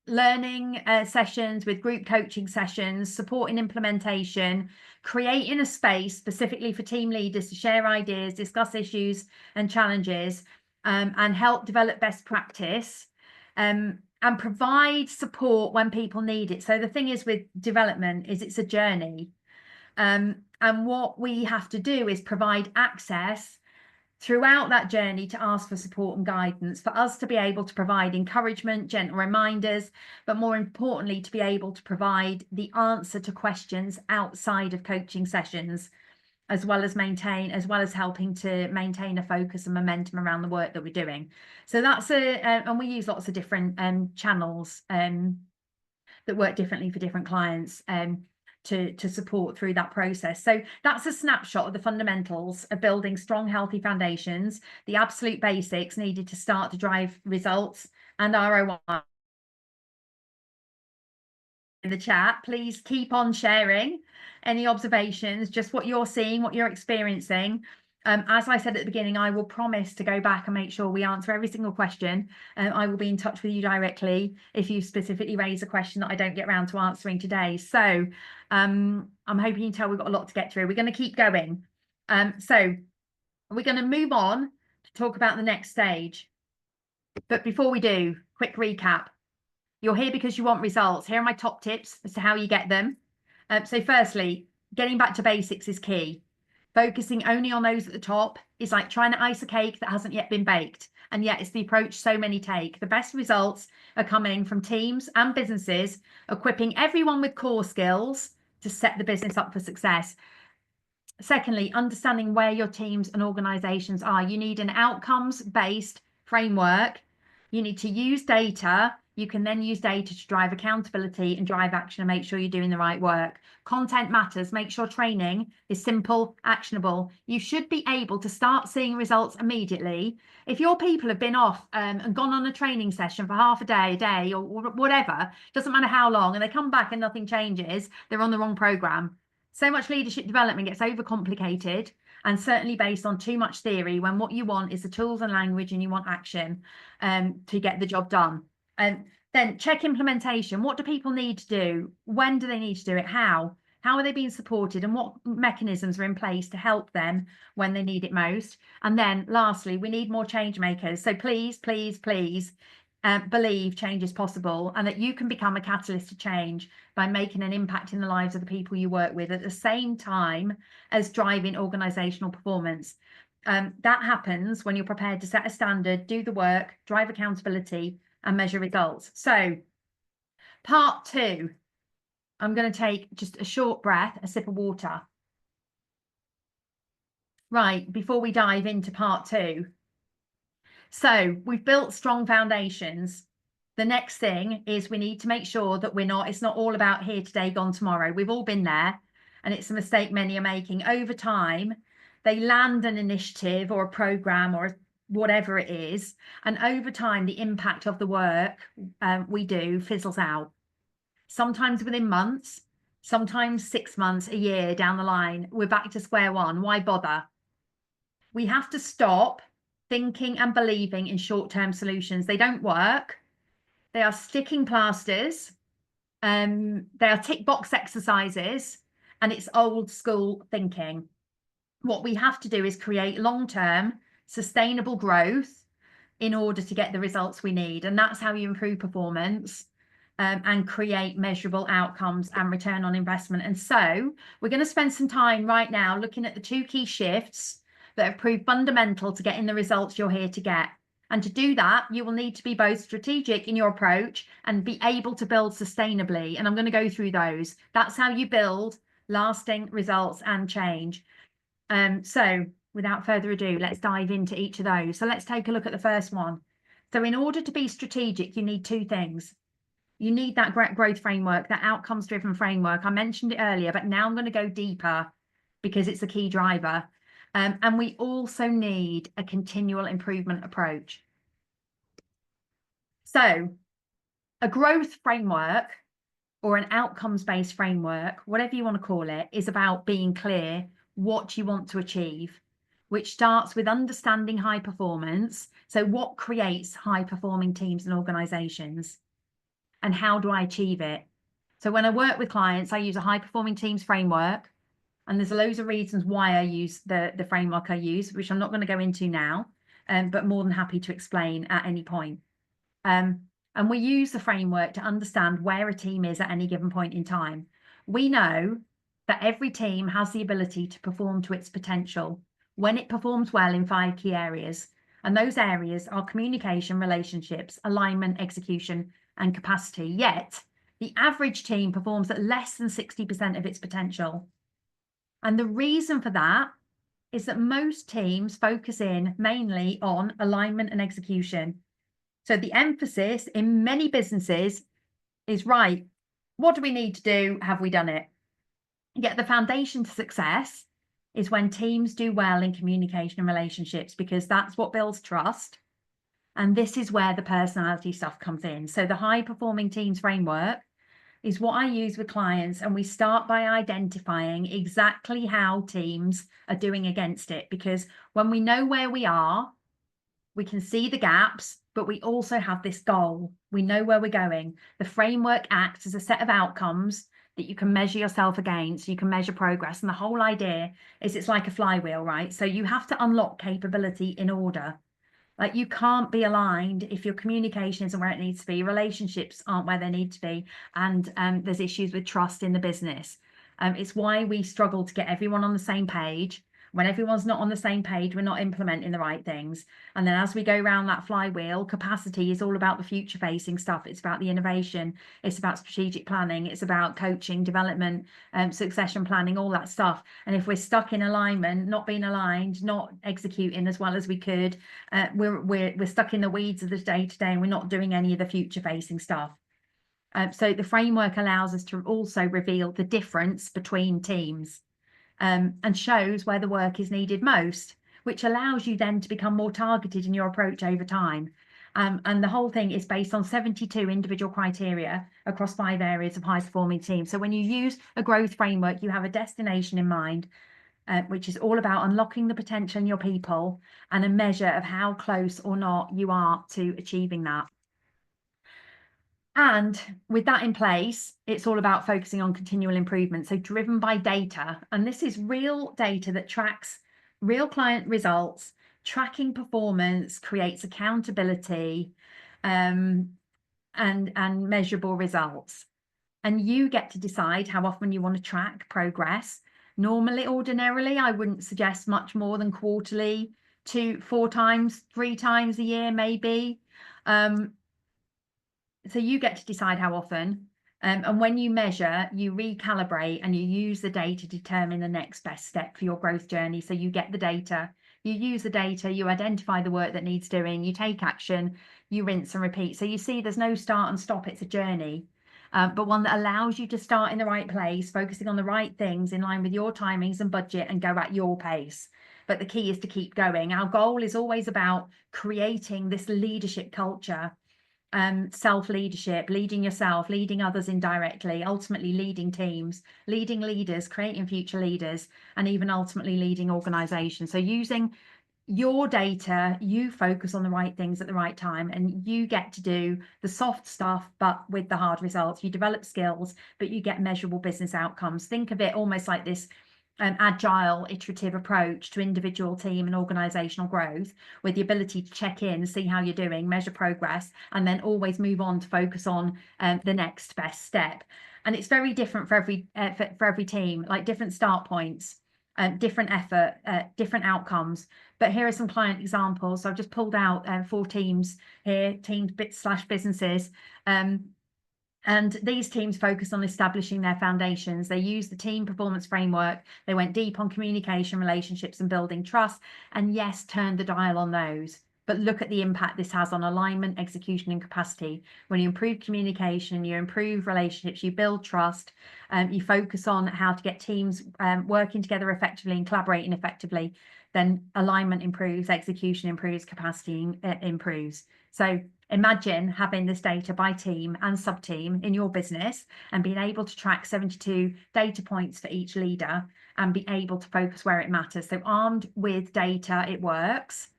learning sessions with group coaching sessions, supporting implementation, creating a space specifically for team leaders to share ideas, discuss issues and challenges, and help develop best practice, and provide support when people need it. So the thing is with development is it's a journey. And what we have to do is provide access throughout that journey to ask for support and guidance, for us to be able to provide encouragement, gentle reminders, but more importantly, to be able to provide the answer to questions outside of coaching sessions, as well as helping to maintain a focus and momentum around the work that we're doing. So that's and we use lots of different channels that work differently for different clients to support through that process. So that's a snapshot of the fundamentals of building strong, healthy foundations, the absolute basics needed to start to drive results and ROI. In the chat, please keep on sharing any observations, just what you're seeing, what you're experiencing. As I said at the beginning, I will promise to go back and make sure we answer every single question. I will be in touch with you directly if you specifically raise a question that I don't get around to answering today. So I'm hoping you can tell we've got a lot to get through. We're going to keep going. So we're going to move on to talk about the next stage. But before we do, quick recap. You're here because you want results. Here are my top tips as to how you get them. So firstly, getting back to basics is key. Focusing only on those at the top is like trying to ice a cake that hasn't yet been baked. And yet it's the approach so many take. The best results are coming from teams and businesses equipping everyone with core skills to set the business up for success. Secondly, understanding where your teams and organizations are. You need an outcomes-based framework. You need to use data. You can then use data to drive accountability and drive action and make sure you're doing the right work. Content matters. Make sure training is simple, actionable. You should be able to start seeing results immediately. If your people have been off and gone on a training session for half a day, or whatever, doesn't matter how long, and they come back and nothing changes, they're on the wrong program. So much leadership development gets overcomplicated and certainly based on too much theory when what you want is the tools and language and you want action to get the job done. And then check implementation. What do people need to do? When do they need to do it? How are they being supported? And what mechanisms are in place to help them when they need it most? And then lastly, we need more change makers. So please, please, please believe change is possible and that you can become a catalyst to change by making an impact in the lives of the people you work with at the same time as driving organizational performance. That happens when you're prepared to set a standard, do the work, drive accountability, and measure results. So part 2, I'm going to take just a short breath, a sip of water. Right, before we dive into part 2. So we've built strong foundations. The next thing is we need to make sure that it's not all about here today, gone tomorrow. We've all been there, and it's a mistake many are making. Over time, they land an initiative or a program or whatever it is, and over time, the impact of the work we do fizzles out. Sometimes within months, sometimes 6 months, a year down the line, we're back to square one. Why bother? We have to stop thinking and believing in short-term solutions. They don't work. They are sticking plasters. They are tick box exercises, and it's old school thinking. What we have to do is create long-term sustainable growth in order to get the results we need. And that's how you improve performance and create measurable outcomes and return on investment. And so we're going to spend some time right now looking at the 2 key shifts that have proved fundamental to getting the results you're here to get. And to do that, you will need to be both strategic in your approach and be able to build sustainably. And I'm going to go through those. That's how you build lasting results and change. So without further ado, let's dive into each of those. So let's take a look at the first one. So in order to be strategic, you need 2 things. You need that growth framework, that outcomes driven framework. I mentioned it earlier, but now I'm going to go deeper because it's a key driver. And we also need a continual improvement approach. So a growth framework or an outcomes-based framework, whatever you want to call it, is about being clear what you want to achieve, which starts with understanding high performance. So what creates high-performing teams and organizations? And how do I achieve it? So when I work with clients, I use a high-performing teams framework. And there's loads of reasons why I use the framework I use, which I'm not going to go into now, but more than happy to explain at any point. And we use the framework to understand where a team is at any given point in time. We know that every team has the ability to perform to its potential when it performs well in 5 key areas. And those areas are communication, relationships, alignment, execution, and capacity. Yet the average team performs at less than 60% of its potential. And the reason for that is that most teams focus in mainly on alignment and execution. So the emphasis in many businesses is, right, what do we need to do? Have we done it? Yet the foundation to success is when teams do well in communication and relationships, because that's what builds trust. And this is where the personality stuff comes in. So the high performing teams framework is what I use with clients, and we start by identifying exactly how teams are doing against it, because when we know where we are, we can see the gaps, but we also have this goal. We know where we're going. The framework acts as a set of outcomes that you can measure yourself against. You can measure progress, and the whole idea is it's like a flywheel, right? So you have to unlock capability in order. Like, you can't be aligned if your communication isn't where it needs to be, relationships aren't where they need to be, and there's issues with trust in the business. It's why we struggle to get everyone on the same page. When everyone's not on the same page, we're not implementing the right things. And then as we go around that flywheel, capacity is all about the future facing stuff. It's about the innovation. It's about strategic planning. It's about coaching, development, succession planning, all that stuff. And if we're stuck in alignment, not being aligned, not executing as well as we could, we're stuck in the weeds of the day to day, and we're not doing any of the future facing stuff. So the framework allows us to also reveal the difference between teams. And shows where the work is needed most, which allows you then to become more targeted in your approach over time. And the whole thing is based on 72 individual criteria across 5 areas of high performing teams. So when you use a growth framework, you have a destination in mind, which is all about unlocking the potential in your people, and a measure of how close or not you are to achieving that. And with that in place, it's all about focusing on continual improvement. So driven by data, and this is real data that tracks real client results. Tracking performance creates accountability and measurable results. And you get to decide how often you want to track progress. Ordinarily, I wouldn't suggest much more than quarterly, 2, 4 times, 3 times a year, maybe. So you get to decide how often, and when you measure, you recalibrate and you use the data to determine the next best step for your growth journey. So you get the data, You use the data, you identify the work that needs doing, you take action, you rinse and repeat. So you see there's no start and stop, it's a journey. But one that allows you to start in the right place, focusing on the right things in line with your timings and budget, and go at your pace. But the key is to keep going. Our goal is always about creating this leadership culture, self-leadership, leading yourself, leading others indirectly, ultimately leading teams, leading leaders, creating future leaders, and even ultimately leading organizations. So using your data, you focus on the right things at the right time, and you get to do the soft stuff, but with the hard results. You develop skills, but you get measurable business outcomes. Think of it almost like this agile, iterative approach to individual, team, and organizational growth, with the ability to check in, see how you're doing, measure progress, and then always move on to focus on the next best step. And it's very different for every team, like different start points, different effort, different outcomes. But here are some client examples. So I've just pulled out 4 teams here, teams/businesses. And these teams focus on establishing their foundations. They use the team performance framework. They went deep on communication, relationships, and building trust. And yes, turned the dial on those. But look at the impact this has on alignment, execution, and capacity. When you improve communication, you improve relationships, you build trust, you focus on how to get teams working together effectively and collaborating effectively, then alignment improves, execution improves, capacity improves. So imagine having this data by team and sub-team in your business and being able to track 72 data points for each leader and be able to focus where it matters. So armed with data, it works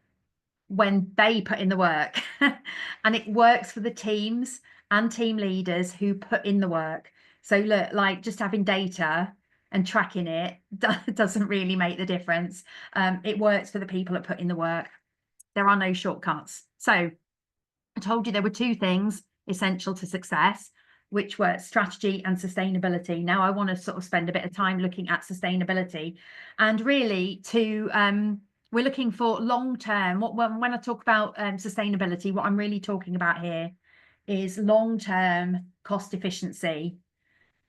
when they put in the work. And it works for the teams and team leaders who put in the work. So look, like just having data and tracking it doesn't really make the difference. It works for the people that put in the work. There are no shortcuts. So I told you there were 2 things essential to success, which were strategy and sustainability. Now I want to sort of spend a bit of time looking at sustainability, and really we're looking for long-term. When I talk about sustainability, what I'm really talking about here is long-term cost efficiency,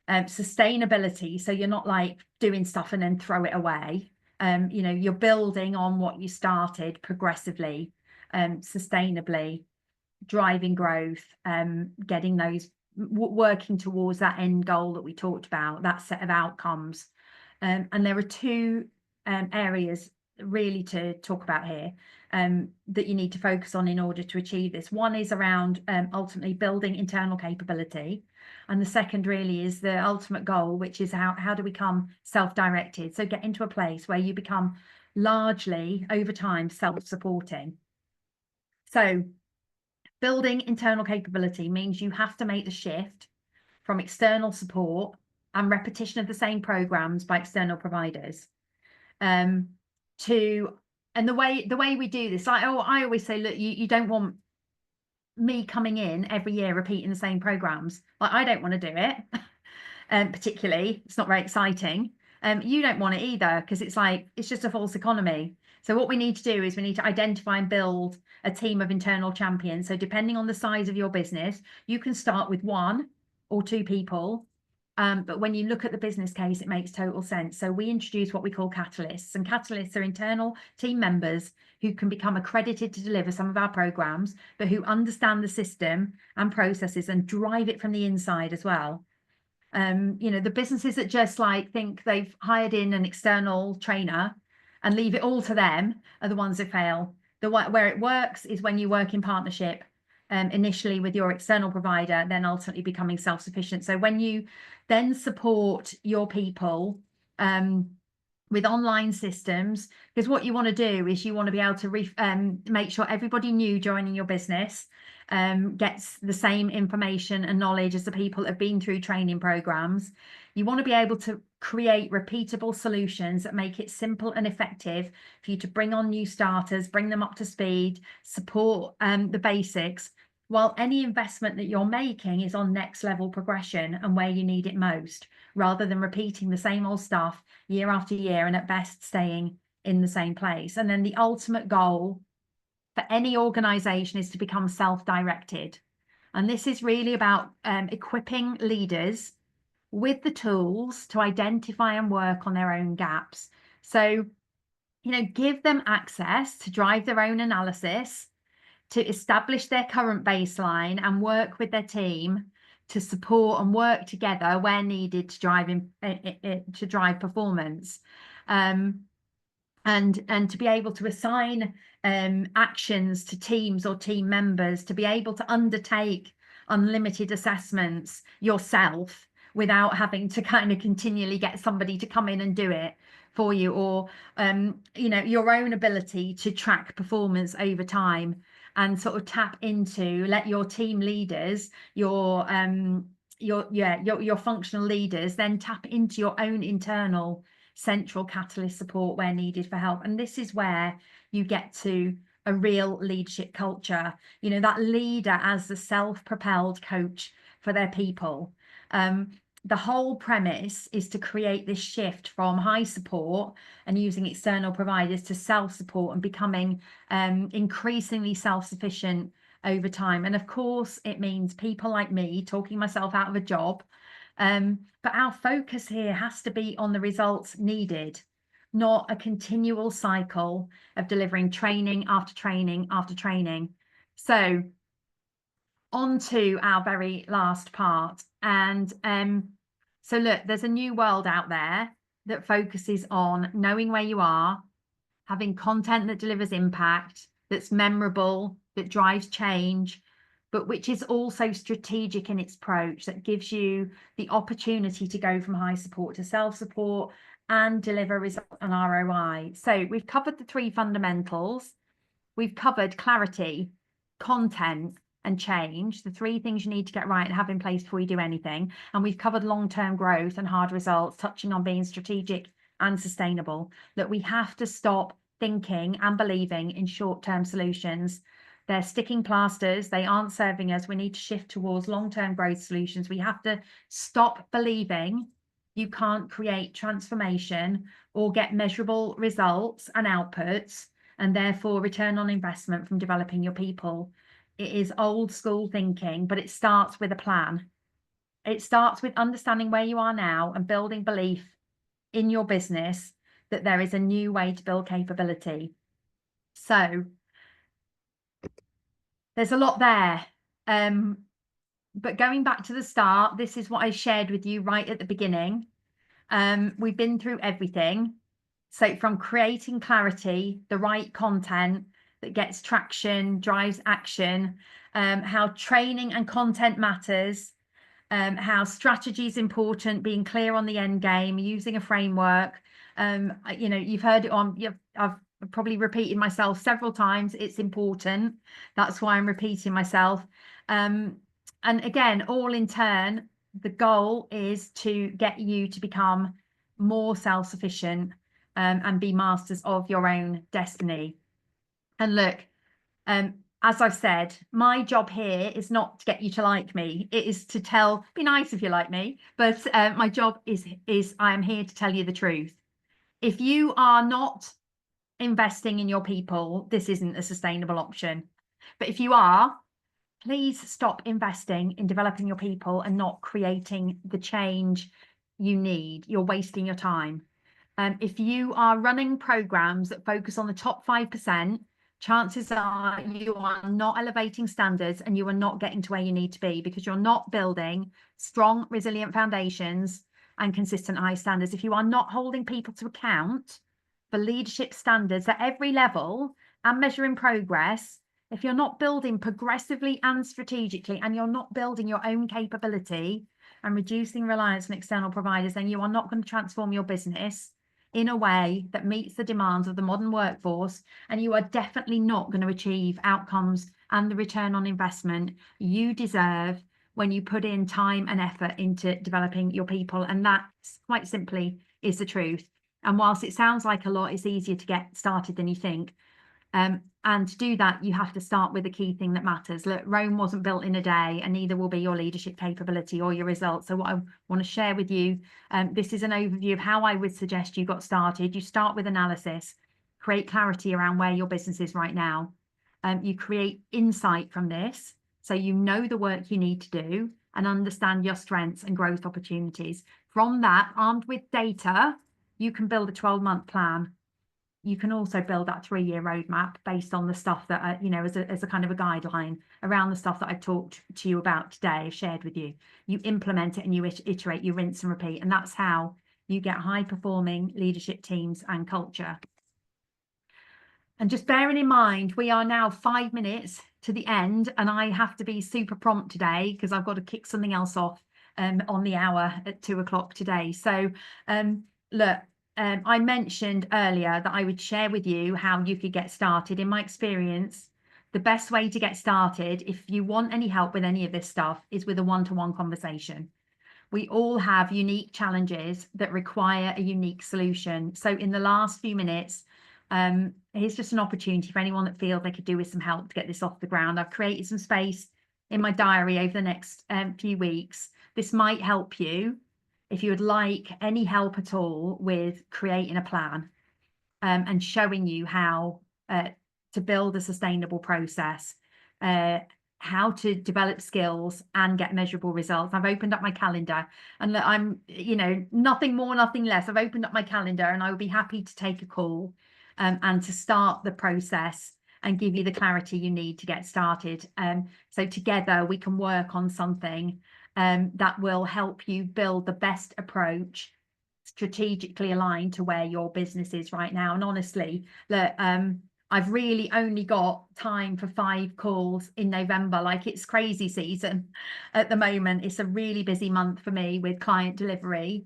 sustainability. So you're not like doing stuff and then throw it away. You know, you're building on what you started progressively, sustainably, driving growth, getting those, working towards that end goal that we talked about, that set of outcomes. And there are 2 areas really to talk about here that you need to focus on in order to achieve this. One is around ultimately building internal capability. And the second really is the ultimate goal, which is how do we become self-directed? So get into a place where you become largely over time self-supporting. So building internal capability means you have to make the shift from external support and repetition of the same programs by external providers and the way we do this, I always say, look, you don't want me coming in every year repeating the same programs. Like, I don't want to do it. Particularly, it's not very exciting. You don't want it either, because it's just a false economy. So what we need to do is we need to identify and build a team of internal champions. So depending on the size of your business, you can start with 1 or 2 people. But when you look at the business case, it makes total sense. So we introduce what we call catalysts, and catalysts are internal team members who can become accredited to deliver some of our programs, but who understand the system and processes and drive it from the inside as well. You know, the businesses that just like think they've hired in an external trainer and leave it all to them are the ones that fail. Where it works is when you work in partnership, initially with your external provider, then ultimately becoming self-sufficient. So when you then support your people with online systems, because what you want to do is you want to be able to make sure everybody new joining your business gets the same information and knowledge as the people that have been through training programs. You want to be able to create repeatable solutions that make it simple and effective for you to bring on new starters, bring them up to speed, support the basics, while any investment that you're making is on next level progression and where you need it most, rather than repeating the same old stuff year after year and at best staying in the same place. And then the ultimate goal for any organization is to become self-directed. And this is really about equipping leaders with the tools to identify and work on their own gaps. So give them access to drive their own analysis, to establish their current baseline and work with their team to support and work together where needed to drive performance, and to be able to assign actions to teams or team members, to be able to undertake unlimited assessments yourself without having to kind of continually get somebody to come in and do it for you, or your own ability to track performance over time, and sort of tap into, let your team leaders, your functional leaders then tap into your own internal central catalyst support where needed for help. And this is where you get to a real leadership culture, that leader as the self-propelled coach for their people. The whole premise is to create this shift from high support and using external providers to self-support and becoming increasingly self-sufficient over time. And of course, it means people like me talking myself out of a job. But our focus here has to be on the results needed, not a continual cycle of delivering training after training after training. So on to our very last part. And so look, there's a new world out there that focuses on knowing where you are, having content that delivers impact, that's memorable, that drives change, but which is also strategic in its approach, that gives you the opportunity to go from high support to self-support and deliver results and ROI. So we've covered the 3 fundamentals. We've covered clarity, content, and change, the 3 things you need to get right and have in place before you do anything. And we've covered long-term growth and hard results, touching on being strategic and sustainable, that we have to stop thinking and believing in short-term solutions. They're sticking plasters. They aren't serving us. We need to shift towards long-term growth solutions. We have to stop believing you can't create transformation or get measurable results and outputs, and therefore return on investment from developing your people. It is old school thinking, but it starts with a plan. It starts with understanding where you are now and building belief in your business that there is a new way to build capability. So there's a lot there. But going back to the start, this is what I shared with you right at the beginning. We've been through everything. So from creating clarity, the right content that gets traction, drives action, how training and content matters, how strategy is important, being clear on the end game, using a framework. You've heard it on, I've probably repeated myself several times. It's important. That's why I'm repeating myself. And again, all in turn, the goal is to get you to become more self-sufficient and be masters of your own destiny. And look, as I've said, my job here is not to get you to like me. It is to be nice if you like me, but my job is I am here to tell you the truth. If you are not investing in your people, this isn't a sustainable option. But if you are, please stop investing in developing your people and not creating the change you need. You're wasting your time. If you are running programs that focus on the top 5%, chances are you are not elevating standards and you are not getting to where you need to be, because you're not building strong, resilient foundations and consistent high standards. If you are not holding people to account for leadership standards at every level and measuring progress, if you're not building progressively and strategically, and you're not building your own capability and reducing reliance on external providers, then you are not going to transform your business in a way that meets the demands of the modern workforce, and you are definitely not going to achieve outcomes and the return on investment you deserve when you put in time and effort into developing your people. And that quite simply is the truth. And whilst it sounds like a lot, it's easier to get started than you think. And to do that, you have to start with the key thing that matters. Look, Rome wasn't built in a day, and neither will be your leadership capability or your results. So what I want to share with you, this is an overview of how I would suggest you got started. You start with analysis, create clarity around where your business is right now. You create insight from this, so you know the work you need to do and understand your strengths and growth opportunities. From that, armed with data, you can build a 12-month plan. you can also build that 3-year roadmap based on the stuff that, you know, as a kind of a guideline around the stuff that I've talked to you about today, shared with you. You implement it and you iterate, you rinse and repeat. And that's how you get high performing leadership teams and culture. And just bearing in mind, we are now 5 minutes to the end, and I have to be super prompt today because I've got to kick something else off on the hour at 2 o'clock today. So look, I mentioned earlier that I would share with you how you could get started. In my experience, the best way to get started, if you want any help with any of this stuff, is with a one-to-one conversation. We all have unique challenges that require a unique solution. So in the last few minutes, here's just an opportunity for anyone that feels they could do with some help to get this off the ground. I've created some space in my diary over the next few weeks. This might help you if you would like any help at all with creating a plan and showing you how to build a sustainable process, how to develop skills and get measurable results. I've opened up my calendar, and look, I'm, you know, nothing more, nothing less. I've opened up my calendar, and I will be happy to take a call and to start the process and give you the clarity you need to get started. So together we can work on something that will help you build the best approach, strategically aligned to where your business is right now. And honestly, look, I've really only got time for 5 calls in November. Like, it's crazy season at the moment. It's a really busy month for me with client delivery,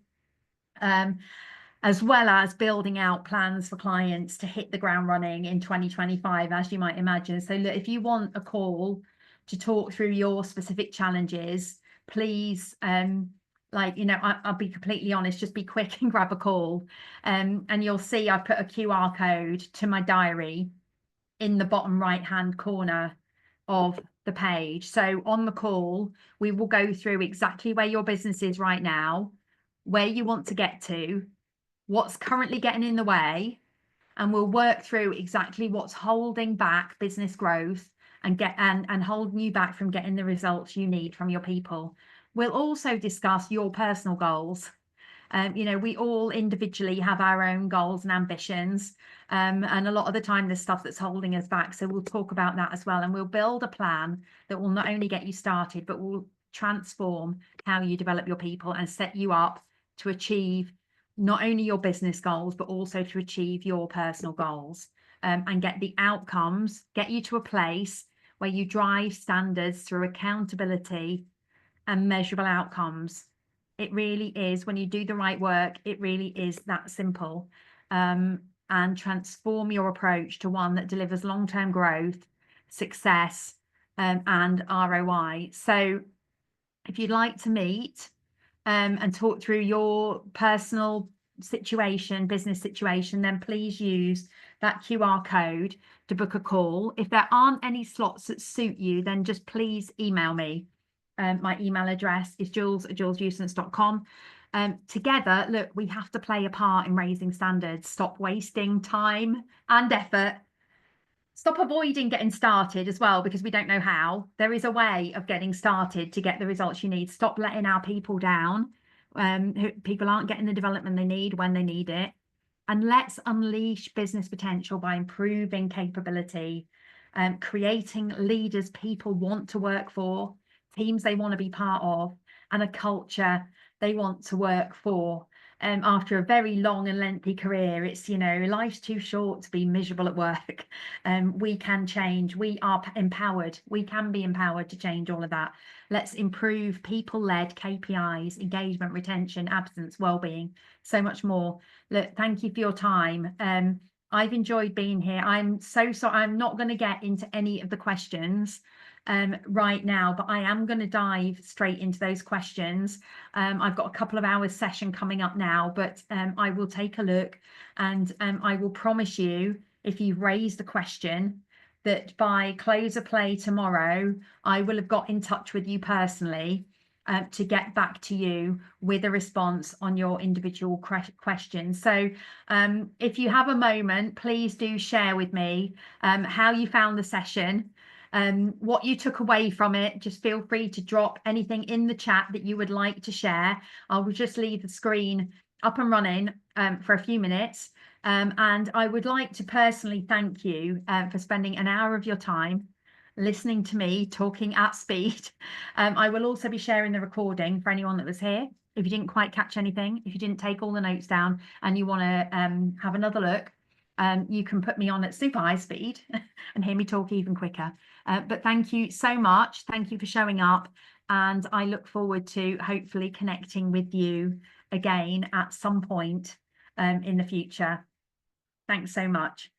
as well as building out plans for clients to hit the ground running in 2025, as you might imagine. So look, if you want a call to talk through your specific challenges, please, like, you know, I'll be completely honest, just be quick and grab a call. And you'll see I put a QR code to my diary in the bottom right hand corner of the page. So on the call, we will go through exactly where your business is right now, where you want to get to, what's currently getting in the way, and we'll work through exactly what's holding back business growth and holding you back from getting the results you need from your people. We'll also discuss your personal goals. You know, we all individually have our own goals and ambitions, and a lot of the time there's stuff that's holding us back. So we'll talk about that as well, and we'll build a plan that will not only get you started, but will transform how you develop your people and set you up to achieve not only your business goals, but also to achieve your personal goals, and get the outcomes, get you to a place where you drive standards through accountability and measurable outcomes. It really is, when you do the right work, it really is that simple, and transform your approach to one that delivers long-term growth, success, and ROI. So if you'd like to meet and talk through your personal situation, business situation, then please use that QR code to book a call. If there aren't any slots that suit you, then just please email me. My email address is jules@juleshuisance.com. Together, look, we have to play a part in raising standards. Stop wasting time and effort. Stop avoiding getting started as well, because we don't know how. There is a way of getting started to get the results you need. Stop letting our people down. People aren't getting the development they need when they need it. And let's unleash business potential by improving capability, creating leaders people want to work for, teams they want to be part of, and a culture they want to work for. After a very long and lengthy career, it's, you know, life's too short to be miserable at work. We can change. We are empowered. We can be empowered to change all of that. Let's improve people-led KPIs, engagement, retention, absence, well-being, so much more. Look, thank you for your time. I've enjoyed being here. I'm so sorry. I'm not going to get into any of the questions right now, but I am going to dive straight into those questions. I've got a couple of hours session coming up now, but I will take a look, and I will promise you, if you've raised a question, that by close of play tomorrow, I will have got in touch with you personally to get back to you with a response on your individual questions. So if you have a moment, please do share with me how you found the session, what you took away from it. Just feel free to drop anything in the chat that you would like to share. I will just leave the screen up and running for a few minutes. And I would like to personally thank you for spending an hour of your time listening to me talking at speed. I will also be sharing the recording for anyone that was here. If you didn't quite catch anything, if you didn't take all the notes down and you want to have another look, you can put me on at super high speed and hear me talk even quicker. But thank you so much. Thank you for showing up. And I look forward to hopefully connecting with you again at some point in the future. Thanks so much.